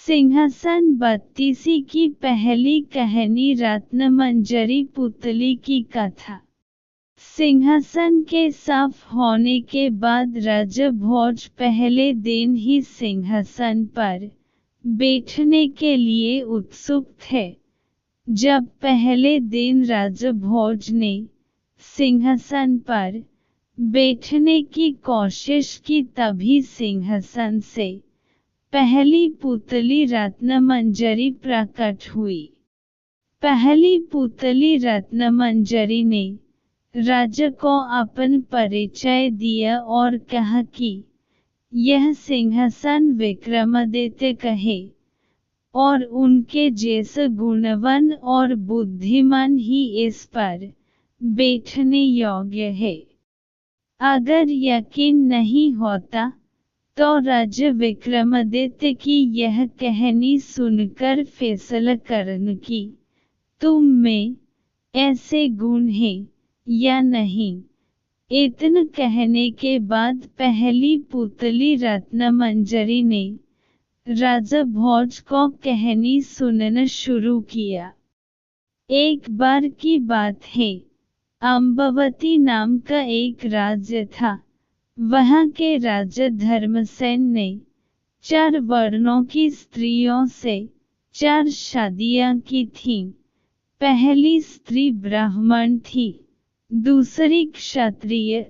सिंहासन 32 की पहली कहानी रत्नमंजरी पुतली की कथा। सिंहासन के साफ होने के बाद राजभोज पहले दिन ही सिंहासन पर बैठने के लिए उत्सुक थे। जब पहले दिन राजभोज ने सिंहासन पर बैठने की कोशिश की तभी सिंहासन से पहली पुतली रत्नमंजरी प्रकट हुई। पहली पुतली रत्नमंजरी ने राजा को अपन परिचय दिया और कहा कि यह सिंहासन विक्रमादित्य कहे और उनके जैसे गुणवान और बुद्धिमान ही इस पर बैठने योग्य है। अगर यकीन नहीं होता तो राजा विक्रमादित्य की यह कहानी सुनकर फैसला करने की तुम में ऐसे गुण हैं या नहीं। इतना कहने के बाद पहली पुतली रत्नमंजरी ने राजा भोज को कहानी सुनना शुरू किया। एक बार की बात है, अम्बावती नाम का एक राज्य था। वहाँ के राजा धर्मसेन ने 4 वर्णों की स्त्रियों से 4 शादियाँ की थीं। पहली स्त्री ब्राह्मण थी, दूसरी क्षत्रिय,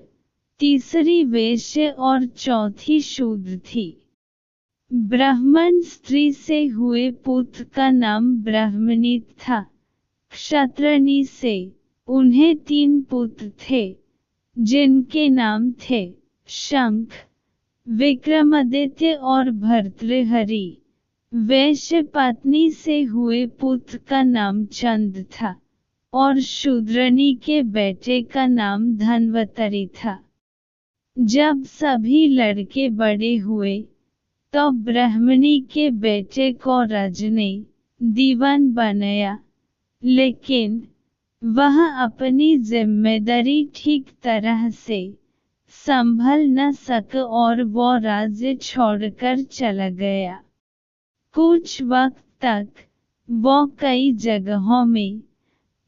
तीसरी वैश्य और चौथी शूद्र थी। ब्राह्मण स्त्री से हुए पुत्र का नाम ब्राह्मणित था। क्षत्रिय से उन्हें 3 पुत्र थे जिनके नाम थे शंख, विक्रमादित्य और भर्तृहरि। वैश्य पत्नी से हुए पुत्र का नाम चंद था और शूद्रनी के बेटे का नाम धन्वंतरि था। जब सभी लड़के बड़े हुए तो ब्राह्मणी के बेटे को राजा ने दीवान बनाया, लेकिन वह अपनी जिम्मेदारी ठीक तरह से संभल न सका और वो राज्य छोड़कर चला गया। कुछ वक्त तक वो कई जगहों में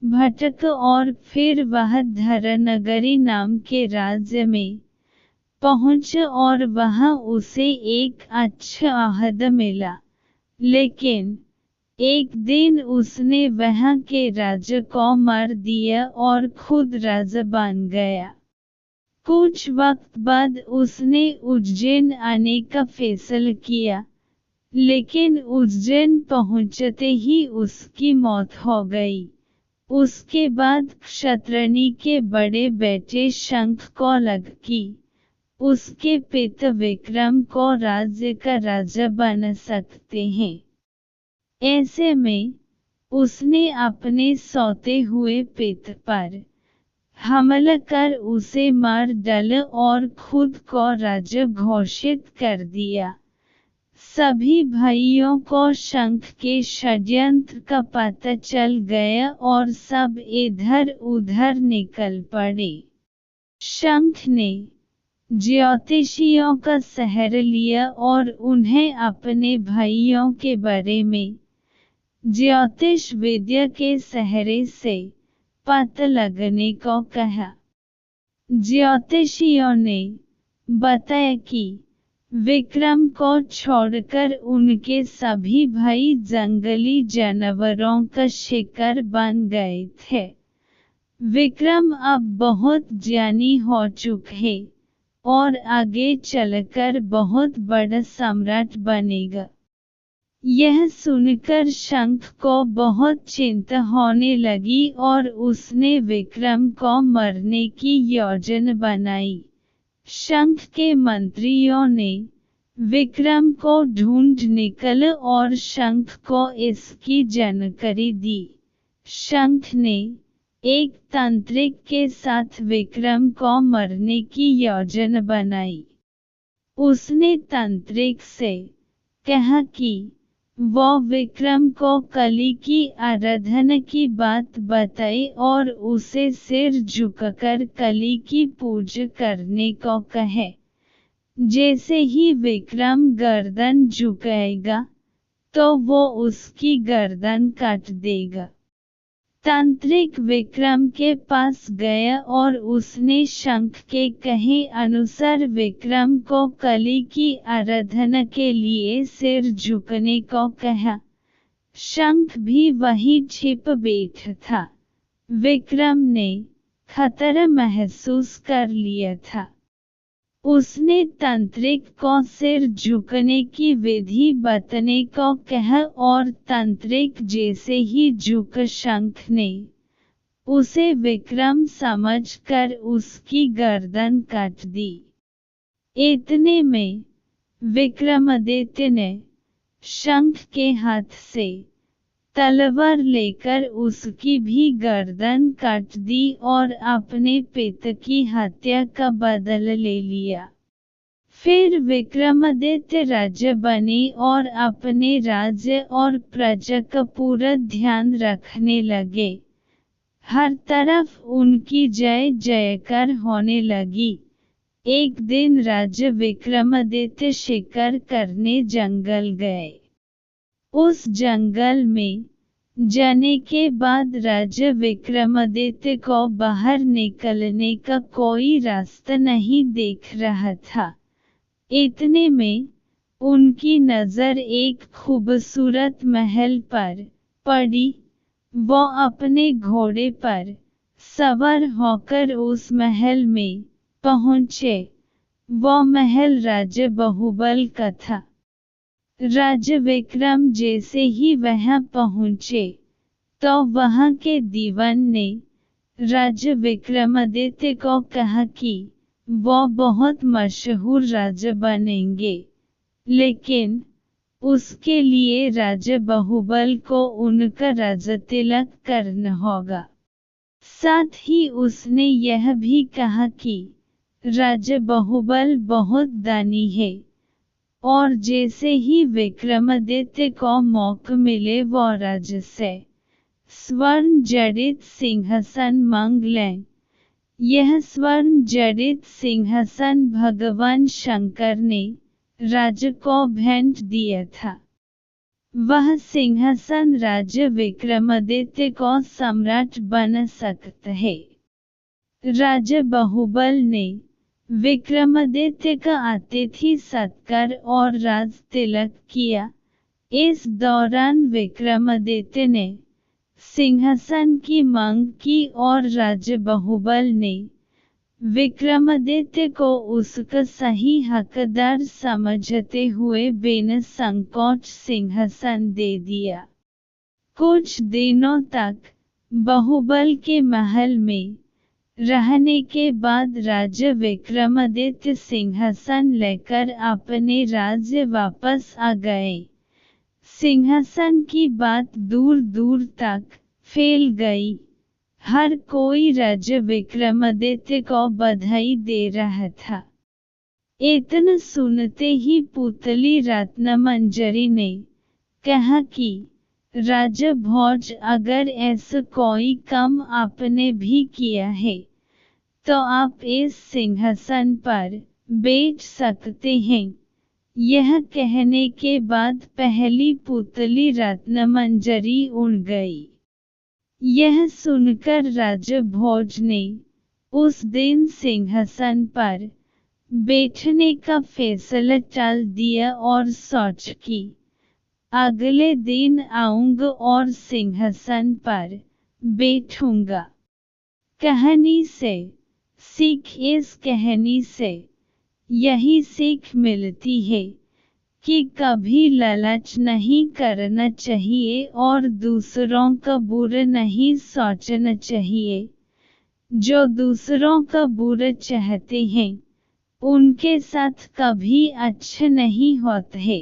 भटका और फिर वह धरानगरी नाम के राज्य में पहुंचा और वहां उसे एक अच्छा ओहदा मिला। लेकिन एक दिन उसने वहां के राजा को मार दिया और खुद राजा बन गया। कुछ वक्त बाद उसने उज्जैन आने का फैसला किया, लेकिन उज्जैन पहुंचते ही उसकी मौत हो गई। उसके बाद क्षत्रिय के बड़े बेटे शंख को लगा कि उसके पिता विक्रम को राज्य का राजा बना सकते हैं। ऐसे में उसने अपने सोते हुए पिता पर हमला कर उसे मार डाला और खुद को राजा घोषित कर दिया। सभी भाइयों को शंख के षड्यंत्र का पता चल गया और सब इधर उधर निकल पड़े। शंख ने ज्योतिषियों का सहारा लिया और उन्हें अपने भाइयों के बारे में ज्योतिष विद्या के सहारे से पता लगाने को कहा। ज्योतिषियों ने बताया कि विक्रम को छोड़कर उनके सभी भाई जंगली जानवरों का शिकार बन गए थे। विक्रम अब बहुत ज्ञानी हो चुका है और आगे चलकर बहुत बड़ा सम्राट बनेगा। यह सुनकर शंख को बहुत चिंता होने लगी और उसने विक्रम को मारने की योजना बनाई। शंख के मंत्रियों ने विक्रम को ढूंढ निकाला और शंख को इसकी जानकारी दी। शंख ने एक तांत्रिक के साथ विक्रम को मारने की योजना बनाई। उसने तांत्रिक से कहा कि वो विक्रम को कली की आराधना की बात बताई और उसे सिर झुकाकर कली की पूजा करने को कहे। जैसे ही विक्रम गर्दन झुकाएगा तो वो उसकी गर्दन काट देगा। तांत्रिक विक्रम के पास गया और उसने शंख के कहे अनुसार विक्रम को कली की आराधना के लिए सिर झुकने को कहा। शंख भी वहीं छिप बैठा था। विक्रम ने खतरा महसूस कर लिया था। उसने तांत्रिक को सिर झुकने की विधि बताने को कहा और तांत्रिक जैसे ही झुका शंख ने उसे विक्रम समझकर उसकी गर्दन काट दी। इतने में विक्रमादित्य ने शंख के हाथ से तलवार लेकर उसकी भी गर्दन काट दी और अपने पिता की हत्या का बदला ले लिया। फिर विक्रमादित्य राजा बने और अपने राज्य और प्रजा का पूरा ध्यान रखने लगे। हर तरफ उनकी जय जयकार होने लगी। एक दिन राजा विक्रमादित्य शिकार करने जंगल गए। उस जंगल में जाने के बाद राजा विक्रमादित्य को बाहर निकलने का कोई रास्ता नहीं दिख रहा था। इतने में उनकी नज़र एक खूबसूरत महल पर पड़ी। वो अपने घोड़े पर सवार होकर उस महल में पहुँचे। वो महल राजा बाहुबल का था। राजा विक्रम जैसे ही वहां पहुंचे तो वहां के दीवान ने राजा विक्रमादित्य को कहा कि वो बहुत मशहूर राजा बनेंगे, लेकिन उसके लिए राजा बाहुबल को उनका राजतिलक करना होगा। साथ ही उसने यह भी कहा कि राजा बाहुबल बहुत दानी है और जैसे ही विक्रमादित्य को मौका मिले वो राजा से स्वर्ण जड़ित सिंहासन मांग लें। यह स्वर्ण जड़ित सिंहासन भगवान शंकर ने राजा को भेंट दिया था। वह सिंहासन राजा विक्रमादित्य को सम्राट बना सकता है। राजा बाहुबल ने विक्रमादित्य का अतिथि सत्कार और राज तिलक किया। इस दौरान विक्रमादित्य ने सिंहासन की मांग की और राजा बाहुबल ने विक्रमादित्य को उसका सही हकदार समझते हुए बिना संकोच सिंहासन दे दिया। कुछ दिनों तक बाहुबल के महल में रहने के बाद राजा विक्रमादित्य सिंहासन लेकर अपने राज्य वापस आ गए। सिंहासन की बात दूर दूर तक फैल गई। हर कोई राजा विक्रमादित्य को बधाई दे रहा था। इतना सुनते ही पुतली रत्नमंजरी ने कहा कि राजा भोज, अगर ऐसा कोई काम आपने भी किया है तो आप इस सिंहासन पर बैठ सकते हैं। यह कहने के बाद पहली पुतली रत्नमंजरी उड़ गई। यह सुनकर राजा भोज ने उस दिन सिंहासन पर बैठने का फैसला टाल दिया और सोचा कि अगले दिन आऊंगा और सिंहासन पर बैठूंगा। कहानी से सीख। इस कहानी से यही सीख मिलती है कि कभी लालच नहीं करना चाहिए और दूसरों का बुरा नहीं सोचना चाहिए। जो दूसरों का बुरा चाहते हैं उनके साथ कभी अच्छा नहीं होता है।